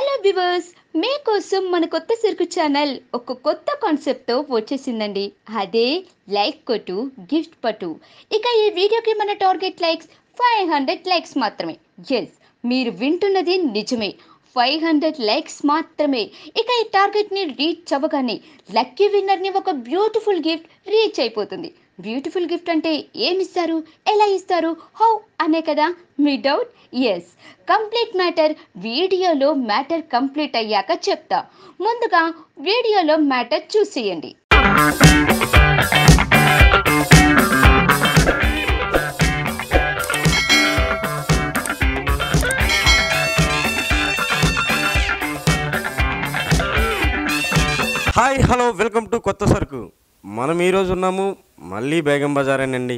Hello viewers, మీకోసం మన కొత్త సరుకు ఛానల్ ఒక కొత్త కాన్సెప్ట్తో వచ్చేసిందండి. అదే లైక్ కొట్టు గిఫ్ట్ పట్టు. ఇక ఈ వీడియోకి మన టార్గెట్ లైక్స్ 500 లైక్స్ మాత్రమే. ఎస్, మీరు వింటున్నది నిజమే, 500 లైక్స్ మాత్రమే. ఇక ఈ టార్గెట్ని రీచ్ అవ్వగానే లక్కీ విన్నర్ని ఒక బ్యూటిఫుల్ గిఫ్ట్ రీచ్ అయిపోతుంది. బ్యూటిఫుల్ గిఫ్ట్ అంటే ఏమిస్తారు, ఎలా ఇస్తారు, హౌ అనే కదా మీ డౌట్. ఎస్, కంప్లీట్ మ్యాటర్ వీడియోలో మ్యాటర్ కంప్లీట్ అయ్యాక చెప్తా. ముందుగా వీడియోలో మ్యాటర్ చూసేయండి. హాయ్ హలో వెల్కమ్ టు కొత్త సరుకు. మనం ఈరోజు ఉన్నాము మళ్ళీ బేగం బజారేనండి.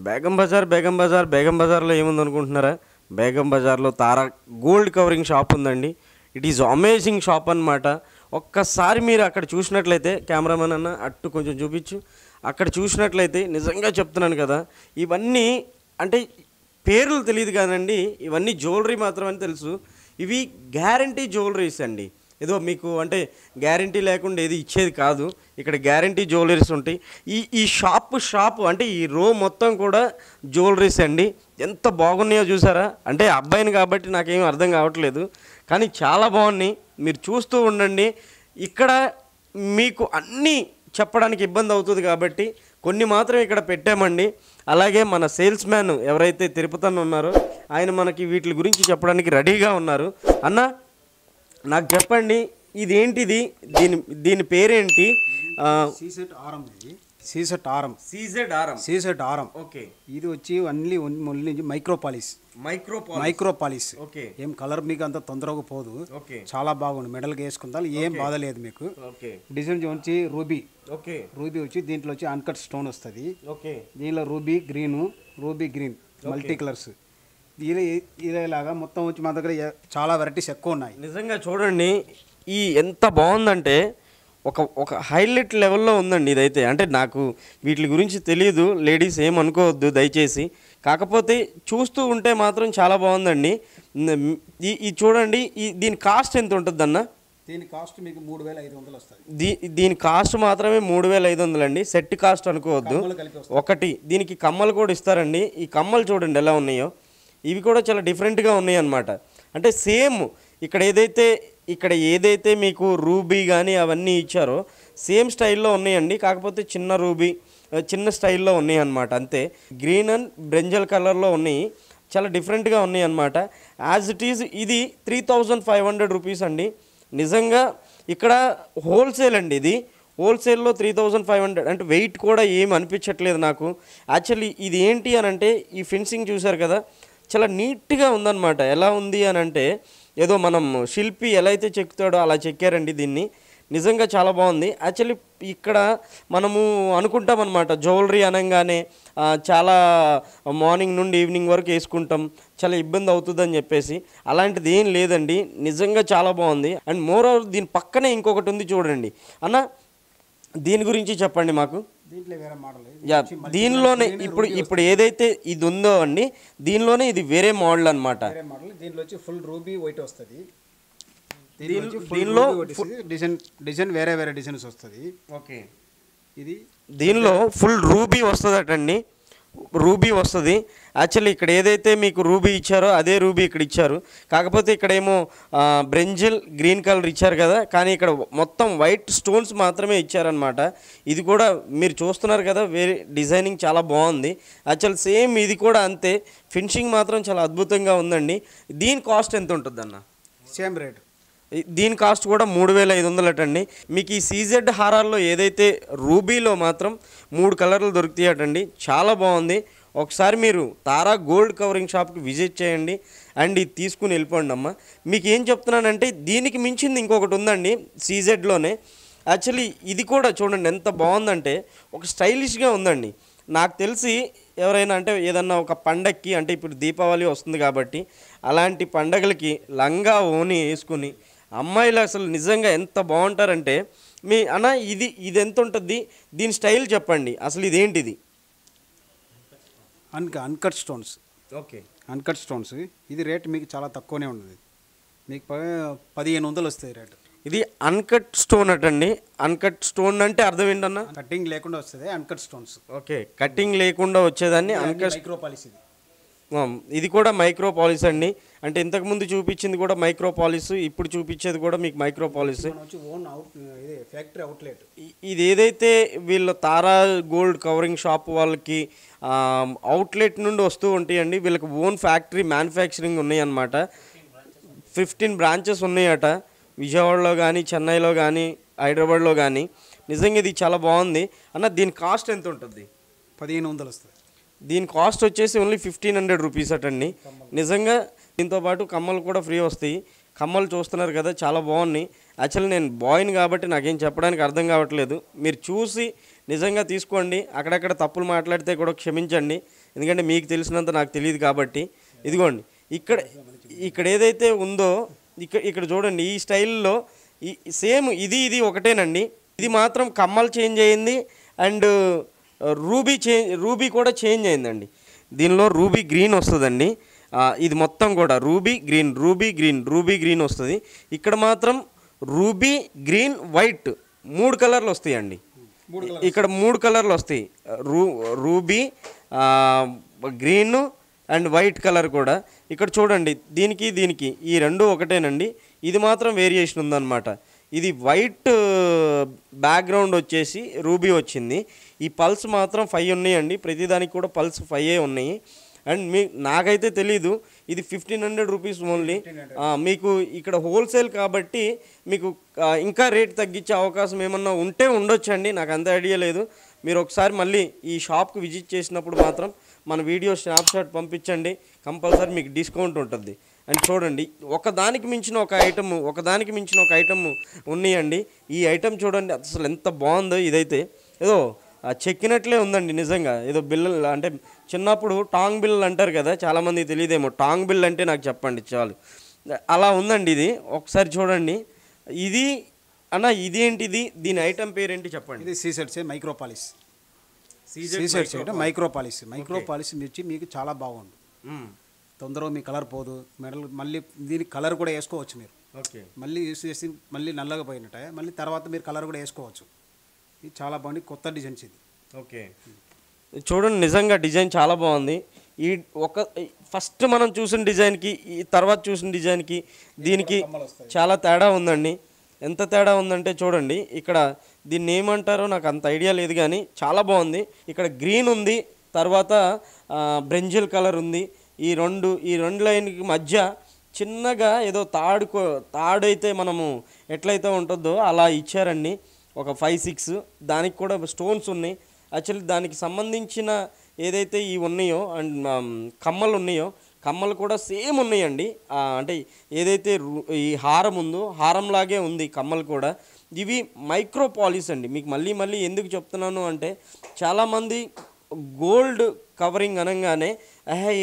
బేగం బజార్లో ఏముంది అనుకుంటున్నారా? బేగం బజార్లో తారా గోల్డ్ కవరింగ్ షాప్ ఉందండి. ఇట్ ఈజ్ అమేజింగ్ షాప్ అన్నమాట. ఒక్కసారి మీరు అక్కడ చూసినట్లయితే, కెమెరామెన్ అన్న అట్టు కొంచెం చూపించు, అక్కడ చూసినట్లయితే నిజంగా చెప్తున్నాను కదా, ఇవన్నీ అంటే పేర్లు తెలియదు కాదండి, ఇవన్నీ జ్యువెలరీ మాత్రమే తెలుసు. ఇవి గ్యారంటీ జ్యువెలరీస్ అండి. ఏదో మీకు అంటే గ్యారంటీ లేకుండా ఏది ఇచ్చేది కాదు. ఇక్కడ గ్యారంటీ జ్యువెలరీస్ ఉంటాయి. ఈ షాపు అంటే ఈ రో మొత్తం కూడా జ్యువెలరీస్ అండి. ఎంత బాగున్నాయో చూసారా? అంటే అబ్బాయిని కాబట్టి నాకేం అర్థం కావట్లేదు, కానీ చాలా బాగున్నాయి. మీరు చూస్తూ ఉండండి. ఇక్కడ మీకు అన్నీ చెప్పడానికి ఇబ్బంది అవుతుంది కాబట్టి కొన్ని మాత్రం ఇక్కడ పెట్టామండి. అలాగే మన సేల్స్ మ్యాన్ ఎవరైతే తిరుపతి ఉన్నారో ఆయన మనకి వీటి గురించి చెప్పడానికి రెడీగా ఉన్నారు. అన్న, నాకు చెప్పండి, ఇదేంటిది, దీని పేరేంటి? సీజెడ్ ఆరం. ఓకే. ఇది వచ్చి ఓన్లీ మైక్రోపాలిస్. ఓకే. ఏం కలర్ మీకు అంత తొందరగా పోదు. ఓకే. చాలా బాగుంది. మెడల్కి వేసుకుందా ఏం బాధ లేదు మీకు. ఓకే. డిజైన్ వచ్చి రూబీ. ఓకే. రూబీ వచ్చి దీంట్లో వచ్చి అన్కట్ స్టోన్ వస్తుంది. ఓకే. దీనిలో రూబీ గ్రీన్ మల్టీ కలర్స్. ఇదేలాగా మొత్తం వచ్చి మా దగ్గర చాలా వెరైటీస్ ఎక్కువ ఉన్నాయి. నిజంగా చూడండి, ఎంత బాగుందంటే ఒక హైలైట్ లెవెల్లో ఉందండి ఇదైతే. అంటే నాకు వీటి గురించి తెలియదు, లేడీస్ ఏమనుకోవద్దు దయచేసి. కాకపోతే చూస్తూ ఉంటే మాత్రం చాలా బాగుందండి. ఈ చూడండి, దీని కాస్ట్ ఎంత ఉంటుంది అన్న? దీని కాస్ట్ మీకు 3500 వస్తుంది. దీని కాస్ట్ మాత్రమే 3500 అండి. సెట్ కాస్ట్ అనుకోవద్దు. ఒకటి దీనికి కమ్మలు కూడా ఇస్తారండి. ఈ కమ్మలు చూడండి ఎలా ఉన్నాయో. ఇవి కూడా చాలా డిఫరెంట్గా ఉన్నాయి అన్నమాట. అంటే సేమ్ ఇక్కడ ఏదైతే మీకు రూబీ కానీ అవన్నీ ఇచ్చారో సేమ్ స్టైల్లో ఉన్నాయండి. కాకపోతే చిన్న స్టైల్లో ఉన్నాయి అన్నమాట. అంతే. గ్రీన్ అండ్ బ్రింజల్ కలర్లో ఉన్నాయి. చాలా డిఫరెంట్గా ఉన్నాయి అన్నమాట. యాజ్ ఇట్ ఈజ్ ఇది 3500 రూపీస్ అండి. నిజంగా ఇక్కడ హోల్సేల్ అండి. ఇది హోల్సేల్లో 3500. అంటే వెయిట్ కూడా ఏం అనిపించట్లేదు నాకు. యాక్చువల్లీ ఇది ఏంటి అని అంటే, ఈ ఫినిషింగ్ చూసారు కదా, చాలా నీట్గా ఉందన్నమాట. ఎలా ఉంది అని అంటే, ఏదో మనం శిల్పి ఎలా అయితే చెక్కుతాడో అలా చెక్కారండి దీన్ని. నిజంగా చాలా బాగుంది. యాక్చువల్లీ ఇక్కడ మనము అనుకుంటాం అనమాట, జ్యువెలరీ అనగానే చాలా మార్నింగ్ నుండి ఈవినింగ్ వరకు వేసుకుంటాం, చాలా ఇబ్బంది అవుతుందని చెప్పేసి. అలాంటిది ఏం లేదండి. నిజంగా చాలా బాగుంది. అండ్ మోర్ ఓవర్ దీని పక్కనే ఇంకొకటి ఉంది చూడండి అన్న, దీని గురించి చెప్పండి మాకు. దీంట్లో వేరే మోడల్. దీనిలోనే ఇప్పుడు ఏదైతే ఇది ఉందో అండి, దీనిలోనే ఇది వేరే మోడల్ అనమాట. దీనిలో వచ్చి ఫుల్ రూబీ వైట్ వస్తుంది. దీనిలో డిజైన్ వేరే డిజైన్స్ వస్తుంది. ఓకే. ఇది దీనిలో ఫుల్ రూబీ వస్తుందటండి. రూబీ వస్తుంది. యాక్చువల్లీ ఇక్కడ ఏదైతే మీకు రూబీ ఇచ్చారో అదే రూబీ ఇక్కడ ఇచ్చారు. కాకపోతే ఇక్కడేమో బ్రింజల్ గ్రీన్ కలర్ ఇచ్చారు కదా, కానీ ఇక్కడ మొత్తం వైట్ స్టోన్స్ మాత్రమే ఇచ్చారనమాట. ఇది కూడా మీరు చూస్తున్నారు కదా, వేరే డిజైనింగ్ చాలా బాగుంది. యాక్చువల్ సేమ్ ఇది కూడా అంతే. ఫినిషింగ్ మాత్రం చాలా అద్భుతంగా ఉందండి. దీని కాస్ట్ ఎంత ఉంటుంది అన్న? Same rate. దీని కాస్ట్ కూడా 3500 అటండి. మీకు ఈ సీజెడ్ హారాల్లో ఏదైతే రూబీలో మాత్రం 3 కలర్లు దొరుకుతాయటండి. చాలా బాగుంది. ఒకసారి మీరు తారా గోల్డ్ కవరింగ్ షాప్కి విజిట్ చేయండి అండ్ ఇది తీసుకుని వెళ్ళిపోండి అమ్మ. మీకు ఏం చెప్తున్నానంటే, దీనికి మించింది ఇంకొకటి ఉందండి సీజెడ్లోనే. యాక్చువల్లీ ఇది కూడా చూడండి ఎంత బాగుందంటే, ఒక స్టైలిష్గా ఉందండి. నాకు తెలిసి ఎవరైనా అంటే ఏదన్నా ఒక పండగకి, అంటే ఇప్పుడు దీపావళి వస్తుంది కాబట్టి అలాంటి పండగలకి లంగా ఓని వేసుకుని అమ్మాయిలు అసలు నిజంగా ఎంత బాగుంటారంటే, మీ అన్న ఇది ఎంత ఉంటుంది, దీని స్టైల్ చెప్పండి అసలు. ఇదేంటిది? Uncut stones. Okay. Uncut stones. ఇది రేట్ మీకు చాలా తక్కువనే ఉంటుంది. మీకు 1500 వస్తుంది రేటు. ఇది అన్కట్ స్టోన్ అటండి. అన్కట్ స్టోన్ అంటే అర్థం ఏంటన్నా? కటింగ్ లేకుండా వస్తుంది అన్కట్ స్టోన్స్. ఓకే, కటింగ్ లేకుండా వచ్చేదాన్ని అన్కట్. మైక్రో పాలిష్ ఇది. ఇది కూడా మైక్రో పాలిష్ అండి. అంటే ఇంతకుముందు చూపించింది కూడా మైక్రో పాలిష్, ఇప్పుడు చూపించేది కూడా మీకు micro polish. Own factory outlet. ఇది ఏదైతే వీళ్ళ తారా గోల్డ్ కవరింగ్ షాప్ వాళ్ళకి అవుట్లెట్ నుండి వస్తూ ఉంటాయండి. వీళ్ళకి ఓన్ ఫ్యాక్టరీ మ్యానుఫ్యాక్చరింగ్ ఉన్నాయి అన్నమాట. 15 బ్రాంచెస్ ఉన్నాయట, విజయవాడలో కానీ, చెన్నైలో కానీ, హైదరాబాద్లో కానీ. నిజంగా ఇది చాలా బాగుంది అన్న. దీని కాస్ట్ ఎంత ఉంటుంది? 1500 వస్తుంది. దీని కాస్ట్ వచ్చేసి ఓన్లీ 1500 రూపీస్ అటండి. నిజంగా దీంతో పాటు కమ్మలు కూడా ఫ్రీ వస్తాయి. కమ్మలు చూస్తున్నారు కదా, చాలా బాగున్నాయి. యాక్చువల్లీ నేను బాయ్ని కాబట్టి నాకేం చెప్పడానికి అర్థం కావట్లేదు. మీరు చూసి నిజంగా తీసుకోండి. అక్కడక్కడ తప్పులు మాట్లాడితే కూడా క్షమించండి, ఎందుకంటే మీకు తెలిసినంత నాకు తెలియదు కాబట్టి. ఇదిగోండి, ఇక్కడ ఏదైతే ఉందో ఇక్కడ చూడండి, ఈ స్టైల్లో ఈ సేమ్ ఇది ఒకటేనండి. ఇది మాత్రం కమ్మలు చేంజ్ అయ్యింది అండ్ రూబీ కూడా చేంజ్ అయిందండి. దీనిలో రూబీ గ్రీన్ వస్తుందండి. ఇది మొత్తం కూడా రూబీ గ్రీన్ వస్తుంది. ఇక్కడ మాత్రం రూబీ గ్రీన్ వైట్ 3 కలర్లు వస్తాయండి. ఇక్కడ 3 కలర్లు వస్తాయి, ruby green and white colour కూడా. ఇక్కడ చూడండి, దీనికి ఈ రెండు ఒకటేనండి. ఇది మాత్రం వేరియేషన్ ఉందన్నమాట. ఇది వైట్ బ్యాక్గ్రౌండ్ వచ్చేసి రూబీ వచ్చింది. ఈ పల్స్ మాత్రం 5 ఉన్నాయండి. ప్రతిదానికి కూడా పల్స్ 5 ఉన్నాయి. అండ్ నాకైతే తెలీదు, ఇది 1500 రూపీస్ ఓన్లీ. మీకు ఇక్కడ హోల్సేల్ కాబట్టి మీకు ఇంకా రేట్ తగ్గించే అవకాశం ఏమన్నా ఉంటే ఉండొచ్చండి, నాకు అంత ఐడియా లేదు. మీరు ఒకసారి మళ్ళీ ఈ షాప్కి విజిట్ చేసినప్పుడు మాత్రం మన వీడియో స్నాప్షాట్ పంపించండి, కంపల్సరీ మీకు డిస్కౌంట్ ఉంటుంది. అండ్ చూడండి, ఒకదానికి మించిన ఒక ఐటమ్ ఉన్నాయండి. ఈ ఐటమ్ చూడండి అసలు ఎంత బాగుందో. ఇదైతే ఏదో చెక్కినట్లే ఉందండి నిజంగా. ఏదో బిల్లలు అంటే చిన్నప్పుడు టాంగ్ బిల్లలు అంటారు కదా, చాలామంది తెలియదేమో. టాంగ్ బిల్ అంటే నాకు చెప్పండి చాలు, అలా ఉందండి ఇది. ఒకసారి చూడండి. ఇది అన్న, ఇదేంటిది? దీని ఐటమ్ పేరేంటి చెప్పండి. ఇది సీసెట్స్ మైక్రో పాలిష్. సీసెట్స్ అంటే మైక్రో పాలిష్ మిర్చి మీకు చాలా బాగుంది. తొందరగా మీ కలర్ పోదు. మెడల్ మళ్ళీ దీనికి కలర్ కూడా వేసుకోవచ్చు మీరు. ఓకే, మళ్ళీ యూస్ చేసి మళ్ళీ నల్లగా పోయినట్టే మళ్ళీ తర్వాత మీరు కలర్ కూడా వేసుకోవచ్చు. ఇది చాలా బాగుంది, కొత్త డిజైన్స్ ఇది. ఓకే, చూడండి నిజంగా డిజైన్ చాలా బాగుంది. ఈ ఫస్ట్ మనం చూసిన డిజైన్కి ఈ తర్వాత చూసిన డిజైన్కి దీనికి చాలా తేడా ఉందండి. ఎంత తేడా ఉందంటే చూడండి, ఇక్కడ దీన్ని ఏమంటారో నాకు అంత ఐడియా లేదు కానీ చాలా బాగుంది. ఇక్కడ గ్రీన్ ఉంది, తర్వాత బ్రెంజిల్ కలర్ ఉంది. ఈ రెండు లైన్కి మధ్య చిన్నగా ఏదో తాడు అయితే మనము ఎట్లయితే ఉంటుందో అలా ఇచ్చారండి. ఒక 5-6 దానికి కూడా స్టోన్స్ ఉన్నాయి. యాక్చువల్లీ దానికి సంబంధించిన ఏదైతే ఈ ఉన్నాయో అండ్ కమ్మలు ఉన్నాయో, కమ్మలు కూడా సేమ్ ఉన్నాయండి. అంటే ఏదైతే ఈ హారం ఉందో హారంలాగే ఉంది కమ్మలు కూడా. ఇవి మైక్రో పాలిష్ అండి. మీకు మళ్ళీ ఎందుకు చెప్తున్నాను అంటే, చాలామంది గోల్డ్ కవరింగ్ అనగానే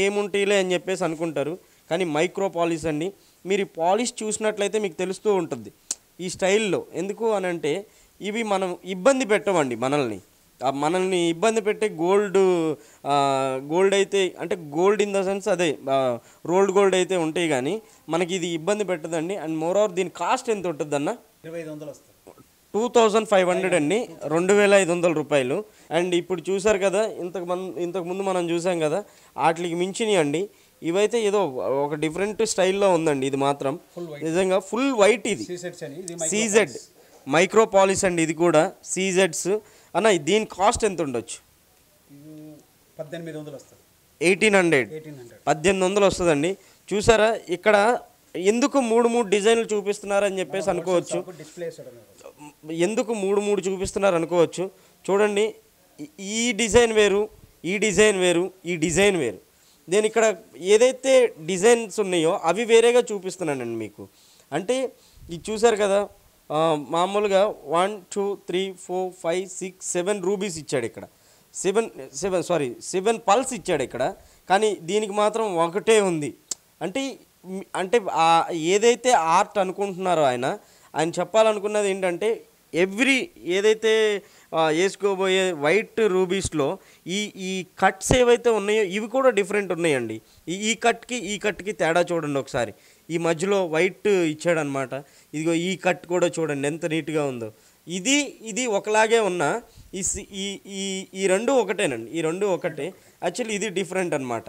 ఏముంటాయిలే అని చెప్పేసి అనుకుంటారు, కానీ మైక్రో పాలిష్ అండి. మీరు ఈ పాలిష్ చూసినట్లయితే మీకు తెలుస్తూ ఉంటుంది ఈ స్టైల్లో. ఎందుకు అని అంటే, ఇవి మనం ఇబ్బంది పెట్టవండి మనల్ని ఇబ్బంది పెట్టే గోల్డ్ అయితే, అంటే గోల్డ్ ఇన్ ద సెన్స్ అదే రోల్డ్ గోల్డ్ అయితే ఉంటాయి, కానీ మనకి ఇది ఇబ్బంది పెట్టదండి. అండ్ మోర్ ఓవర్ దీని కాస్ట్ ఎంత ఉంటుంది అన్న? 2500 వస్తుంది. 2500 అండి, 2500 రూపాయలు. అండ్ ఇప్పుడు చూసారు కదా, ఇంతకుముందు మనం చూసాం కదా, వాటికి మించినవి అండి. ఇవైతే ఏదో ఒక డిఫరెంట్ స్టైల్లో ఉందండి. ఇది మాత్రం నిజంగా ఫుల్ వైట్. ఇది సీజెడ్ మైక్రో పాలిష్ అండి. ఇది కూడా సీజెడ్స్ అన్న. దీని కాస్ట్ ఎంత ఉండొచ్చు? 1800 వస్తుంది. 1800 వస్తుందండి. చూసారా, ఇక్కడ ఎందుకు 3 డిజైన్లు చూపిస్తున్నారని చెప్పేసి అనుకోవచ్చు. ఎందుకు 3 చూపిస్తున్నారు అనుకోవచ్చు. చూడండి, ఈ డిజైన్ వేరు, ఈ డిజైన్ వేరు, ఈ డిజైన్ వేరు. నేను ఇక్కడ ఏదైతే డిజైన్స్ ఉన్నాయో అవి వేరేగా చూపిస్తున్నానండి మీకు. అంటే ఇది చూసారు కదా, మామూలుగా 1 2 3 4 5 6 7 రూబీస్ ఇచ్చాడు ఇక్కడ. 7 పల్స్ ఇచ్చాడు ఇక్కడ, కానీ దీనికి మాత్రం ఒకటే ఉంది. అంటే ఏదైతే ఆర్ట్ అనుకుంటున్నారో ఆయన చెప్పాలనుకున్నది ఏంటంటే, ఏదైతే వేసుకోబోయే వైట్ రూబీస్లో ఈ కట్స్ ఏవైతే ఉన్నాయో ఇవి కూడా డిఫరెంట్ ఉన్నాయండి. ఈ కట్కి తేడా చూడండి ఒకసారి. ఈ మధ్యలో వైట్ ఇచ్చాడనమాట. ఇదిగో ఈ కట్ కూడా చూడండి ఎంత నీట్గా ఉందో. ఇది ఒకలాగే ఉన్న ఈ ఈ ఈ ఈ రెండు ఒకటేనండి, ఈ రెండు ఒకటే. యాక్చువల్లీ ఇది డిఫరెంట్ అనమాట.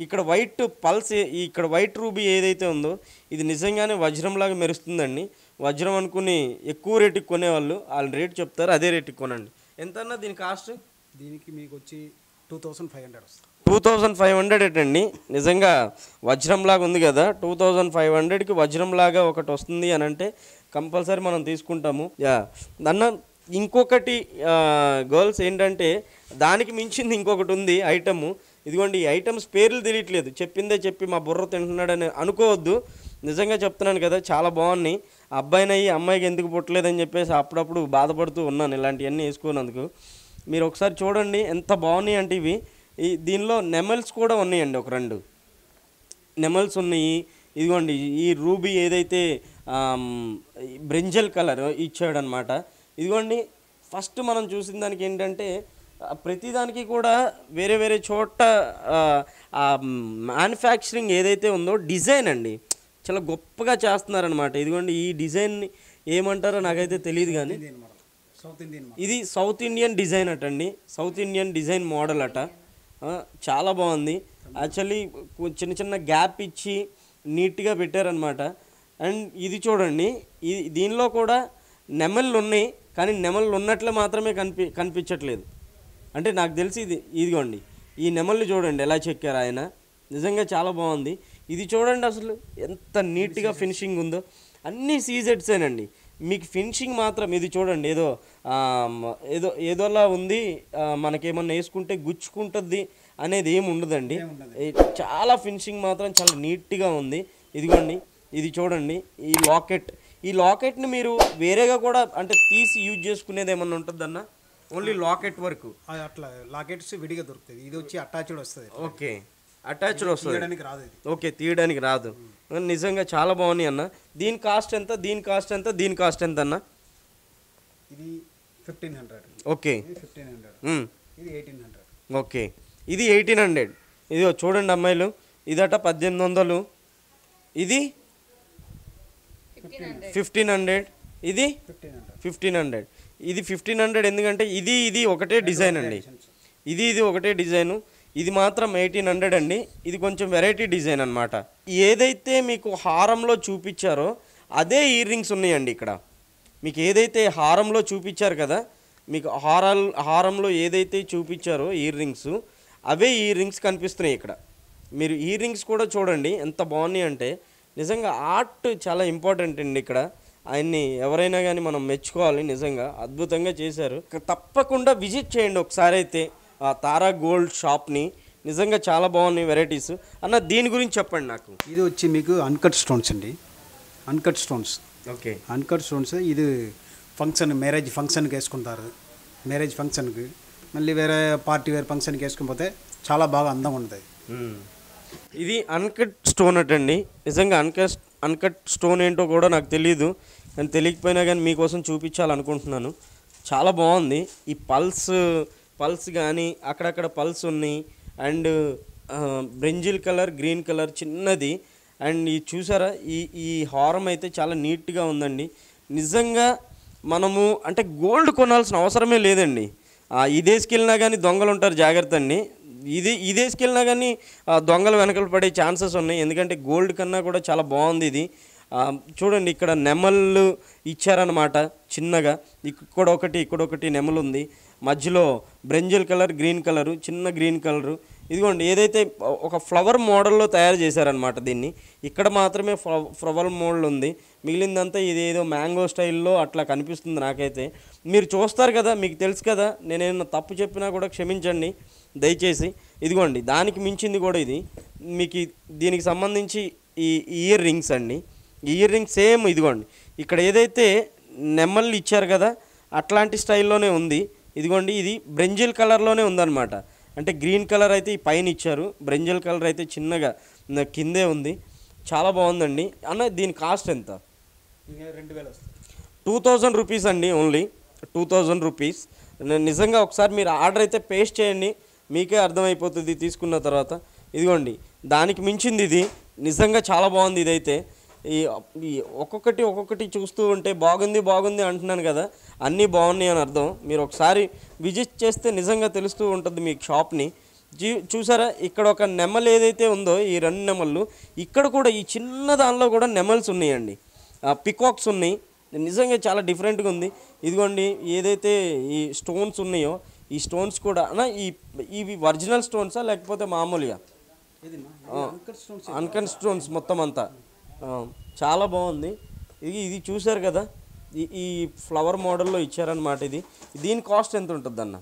ఇక్కడ వైట్ పల్స్, ఇక్కడ వైట్ రూబీ ఏదైతే ఉందో ఇది నిజంగానే వజ్రంలాగా మెరుస్తుందండి. వజ్రం అనుకుని ఎక్కువ రేటుకి కొనేవాళ్ళు వాళ్ళు రేట్ చెప్తారు, అదే రేటుకి కొనండి. ఎంత అన్న దీని కాస్ట్? దీనికి మీకు వచ్చి 2500 వస్తుంది. 2500 అండి. నిజంగా వజ్రంలాగా ఉంది కదా, 2500కి వజ్రంలాగా ఒకటి వస్తుంది అని అంటే కంపల్సరీ మనం తీసుకుంటాము. యా అన్న ఇంకొకటి గర్ల్స్ ఏంటంటే దానికి మించింది ఇంకొకటి ఉంది ఐటము. ఇదిగోండి ఈ ఐటమ్స్ పేర్లు తెలియట్లేదు, చెప్పిందే చెప్పి మా బుర్ర తింటున్నాడని అనుకోవద్దు. నిజంగా చెప్తున్నాను కదా, చాలా బాగున్నాయి. అబ్బాయినయ్యి అమ్మాయికి ఎందుకు పుట్టలేదని చెప్పేసి అప్పుడప్పుడు బాధపడుతూ ఉన్నాను ఇలాంటివన్నీ వేసుకున్నందుకు. మీరు ఒకసారి చూడండి ఎంత బాగున్నాయి అంటే ఇవి. దీనిలో నెమల్స్ కూడా ఉన్నాయండి, ఒక 2 నెమల్స్ ఉన్నాయి. ఇదిగోండి ఈ రూబీ ఏదైతే బ్రింజల్ కలర్ ఇచ్చాడనమాట. ఇదిగోండి ఫస్ట్ మనం చూసిన దానికి ఏంటంటే ప్రతిదానికి కూడా వేరే వేరే చోట మ్యానుఫ్యాక్చరింగ్ ఏదైతే ఉందో డిజైన్ అండి చాలా గొప్పగా చేస్తున్నారనమాట. ఇదిగోండి ఈ డిజైన్ని ఏమంటారో నాకైతే తెలియదు, కానీ ఇది సౌత్ ఇండియన్ డిజైన్ అటండి, సౌత్ ఇండియన్ డిజైన్ మోడల్ అట. చాలా బాగుంది. యాక్చువల్లీ చిన్న చిన్న గ్యాప్ ఇచ్చి నీట్గా పెట్టారనమాట. అండ్ ఇది చూడండి, దీనిలో కూడా నెమళ్ళు ఉన్నాయి, కానీ నెమళ్ళు ఉన్నట్లు మాత్రమే కనిపించట్లేదు. అంటే నాకు తెలిసి ఇదిగోండి ఈ నెమళ్ళు చూడండి ఎలా చెక్కారు ఆయన, నిజంగా చాలా బాగుంది. ఇది చూడండి అసలు ఎంత నీట్గా ఫినిషింగ్ ఉందో. అన్నీ సీజెడ్సేనండి. మీకు ఫినిషింగ్ మాత్రం ఇది చూడండి ఏదో ఏదోలా ఉంది, మనకేమన్నా వేసుకుంటే గుచ్చుకుంటుంది అనేది ఏమి ఉండదండి. చాలా ఫినిషింగ్ మాత్రం చాలా నీట్గా ఉంది. ఇదిగోండి ఇది చూడండి ఈ లాకెట్ని మీరు వేరేగా కూడా అంటే తీసి యూజ్ చేసుకునేది ఏమన్నా ఉంటుందన్న? ఓన్లీ లాకెట్ వరకు అట్లా లాకెట్స్ విడిగా దొరుకుతుంది. ఇది వచ్చి అటాచ్డ్ వస్తుంది. ఓకే, అటాచ్డ్ వస్తుంది, రాదు. ఓకే, తీయడానికి రాదు. నిజంగా చాలా బాగున్నాయి అన్న. దీని కాస్ట్ ఎంత, దీని కాస్ట్ ఎంత, దీని కాస్ట్ ఎంత అన్న? ఇది 1500. ఓకే, 1500. ఇది 1800. ఓకే, ఇది 1800. ఇదిగో చూడండి అమ్మాయిలు, ఇదట 1800, ఇది 1500, ఇది 1500. ఇది 1500 ఎందుకంటే ఇది ఒకటే డిజైన్ అండి, ఇది ఒకటే డిజైను. ఇది మాత్రం 1800 అండి. ఇది కొంచెం వెరైటీ డిజైన్ అనమాట. ఏదైతే మీకు హారంలో చూపించారో అదే ఇయర్ రింగ్స్ ఉన్నాయండి ఇక్కడ. మీకు ఏదైతే హారంలో చూపించారు కదా, మీకు హారంలో ఏదైతే చూపించారో ఇయర్ రింగ్స్, అవే ఇయర్ రింగ్స్ కనిపిస్తున్నాయి ఇక్కడ. మీరు ఇయర్ రింగ్స్ కూడా చూడండి ఎంత బాగున్నాయి అంటే. నిజంగా ఆర్ట్ చాలా ఇంపార్టెంట్ అండి ఇక్కడ. ఆయన్ని ఎవరైనా కానీ మనం మెచ్చుకోవాలి, నిజంగా అద్భుతంగా చేశారు. తప్పకుండా విజిట్ చేయండి ఒకసారి అయితే తారా గోల్డ్ షాప్ని. నిజంగా చాలా బాగున్నాయి వెరైటీస్. అన్న దీని గురించి చెప్పండి నాకు. ఇది వచ్చి మీకు అన్కట్ స్టోన్స్ అండి, uncut stones. Okay, uncut stones. ఇది ఫంక్షన్, మ్యారేజ్ ఫంక్షన్కి వేసుకుంటారు. మ్యారేజ్ ఫంక్షన్కి, మళ్ళీ వేరే పార్టీ వేర్ ఫంక్షన్కి వేసుకుని పోతే చాలా బాగా అందంగా ఉంటుంది. ఇది అన్కట్ స్టోన్ అటండి. నిజంగా అన్కట్ స్టోన్ ఏంటో కూడా నాకు తెలియదు, కానీ తెలియకపోయినా కానీ మీకోసం చూపించాలనుకుంటున్నాను. చాలా బాగుంది. ఈ పల్స్ కానీ అక్కడక్కడ పల్స్ ఉన్నాయి. అండ్ బ్రింజిల్ కలర్, గ్రీన్ కలర్ చిన్నది. అండ్ ఇది చూసారా, ఈ హారం అయితే చాలా నీట్గా ఉందండి. నిజంగా మనము అంటే గోల్డ్ కొనాల్సిన అవసరమే లేదండి. ఇదేసుకెళ్ళినా కానీ దొంగలు ఉంటారు, జాగ్రత్త అండి. ఇదేసుకెళ్ళినా కానీ దొంగలు వెనకలు పడే ఛాన్సెస్ ఉన్నాయి, ఎందుకంటే గోల్డ్ కన్నా కూడా చాలా బాగుంది ఇది. చూడండి ఇక్కడ నెమళ్ళు ఇచ్చారనమాట చిన్నగా. ఇక్కడొకటి నెమలు ఉంది, మధ్యలో బ్రింజల్ కలర్, గ్రీన్ కలరు, చిన్న గ్రీన్ కలరు. ఇదిగోండి ఏదైతే ఒక ఫ్లవర్ మోడల్లో తయారు చేశారనమాట దీన్ని. ఇక్కడ మాత్రమే ఫ్లవర్ మోడల్ ఉంది, మిగిలిందంతా ఇదేదో మ్యాంగో స్టైల్లో అట్లా కనిపిస్తుంది నాకైతే. మీరు చూస్తారు కదా, మీకు తెలుసు కదా, నేనేమన్నా తప్పు చెప్పినా కూడా క్షమించండి దయచేసి. ఇదిగోండి దానికి మించింది కూడా ఇది. మీకు దీనికి సంబంధించి ఈ ఇయర్ రింగ్స్ అండి. ఇయర్ రింగ్స్ సేమ్ ఇదిగోండి ఇక్కడ ఏదైతే నెమళ్ళు ఇచ్చారు కదా అట్లాంటి స్టైల్లోనే ఉంది. ఇదిగోండి ఇది బ్రింజల్ కలర్లోనే ఉందన్నమాట. అంటే గ్రీన్ కలర్ అయితే ఈ పైన ఇచ్చారు, బ్రింజల్ కలర్ అయితే చిన్నగా కిందే ఉంది. చాలా బాగుందండి. అన్న దీని కాస్ట్ ఎంత? 2000 రూపీస్ అండి, ఓన్లీ 2000 రూపీస్. నిజంగా ఒకసారి మీరు ఆర్డర్ అయితే పేస్ట్ చేయండి, మీకే అర్థమైపోతుంది తీసుకున్న తర్వాత. ఇదిగోండి దానికి మించింది ఇది. నిజంగా చాలా బాగుంది ఇదైతే. ఈ ఈ ఒక్కొక్కటి చూస్తూ ఉంటే బాగుంది అంటున్నాను కదా, అన్నీ బాగున్నాయి అని అర్థం. మీరు ఒకసారి విజిట్ చేస్తే నిజంగా తెలుస్తూ ఉంటుంది మీకు షాప్ని. చూసారా ఇక్కడ ఒక నెమల్ ఏదైతే ఉందో, ఈ 2 నెమళ్ళు, ఇక్కడ కూడా ఈ చిన్న దానిలో కూడా నెమల్స్ ఉన్నాయండి, పికాక్స్ ఉన్నాయి. నిజంగా చాలా డిఫరెంట్గా ఉంది. ఇదిగోండి ఏదైతే ఈ స్టోన్స్ ఉన్నాయో, ఈ స్టోన్స్ కూడా ఇవి ఒరిజినల్ స్టోన్సా లేకపోతే మామూలుగా అన్కన్ స్టోన్స్ మొత్తం అంతా చాలా బాగుంది. ఇది చూసారు కదా, ఈ ఫ్లవర్ మోడల్లో ఇచ్చారనమాట. దీని కాస్ట్ ఎంత ఉంటుంది అన్న?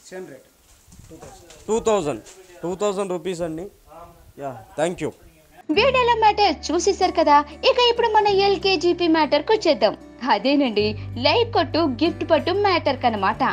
సేమ్ రేట్ 2000 రూపీస్ అండి. Yeah, thank you. వీడియోలో మ్యాటర్ చూసేశారు కదా, ఇక ఇప్పుడు మన LKGP మ్యాటర్కి వచ్చేద్దాం. అదేనండి లైక్ కొట్టు గిఫ్ట్ పట్టు మ్యాటర్ కనమాట.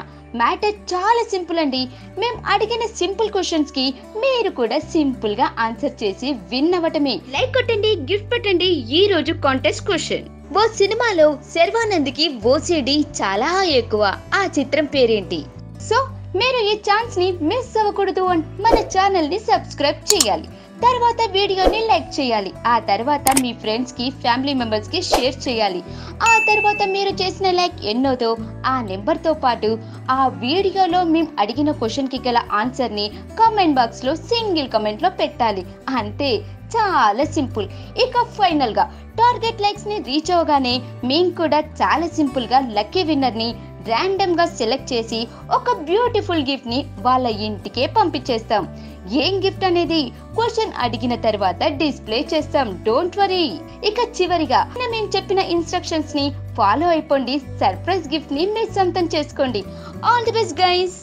మ్యాటర్ చాలా సింపుల్ అండి. మేము అడిగిన సింపుల్ క్వశ్చన్స్ కి మీరు కూడా సింపుల్ గా ఆన్సర్ చేసి విన్ అవ్వటమే. లైక్ కొట్టండి, గిఫ్ట్ పెట్టండి. ఈ రోజు కాంటెస్ట్ క్వశ్చన్: ఓ సినిమాలో శర్వానంద్కి ఓసిడి చాలా ఎక్కువ, ఆ చిత్రం పేరేంటి? సో మీరు ఈ ఛాన్స్ ని మిస్ అవ్వకూడదు అంటే మన ఛానల్ ని సబ్స్క్రైబ్ చేయాలి, తర్వాత వీడియోని లైక్ చేయాలి, ఆ తర్వాత మీ ఫ్రెండ్స్ కి ఫ్యామిలీ మెంబర్స్ కి షేర్ చేయాలి. ఆ తర్వాత మీరు చేసిన లైక్ ఎన్నోతో ఆ నెంబర్ తో పాటు ఆ వీడియోలో మేము అడిగిన క్వశ్చన్ కి గల ఆన్సర్ ని కామెంట్ బాక్స్ లో సింగిల్ కమెంట్ లో పెట్టాలి. అంతే, చాలా సింపుల్. ఇక ఫైనల్ గా టార్గెట్ లైక్స్ ని రీచ్ అవగానే మేము కూడా చాలా సింపుల్ గా లక్కీ విన్నర్ ని ర్యాండమ్ గా సెలెక్ట్ చేసి ఒక బ్యూటిఫుల్ గిఫ్ట్ ని వాళ్ళ ఇంటికే పంపించేస్తాం. ఏం గిఫ్ట్ అనేది క్వశ్చన్ అడిగిన తర్వాత డిస్ప్లే చేస్తాం, డోంట్ వరీ. ఇక చివరిగా మేము చెప్పిన ఇన్స్ట్రక్షన్స్ ని ఫాలో అయిపోండి, సర్ప్రైజ్ గిఫ్ట్ ని మీ సొంతం చేసుకోండి. All the best guys.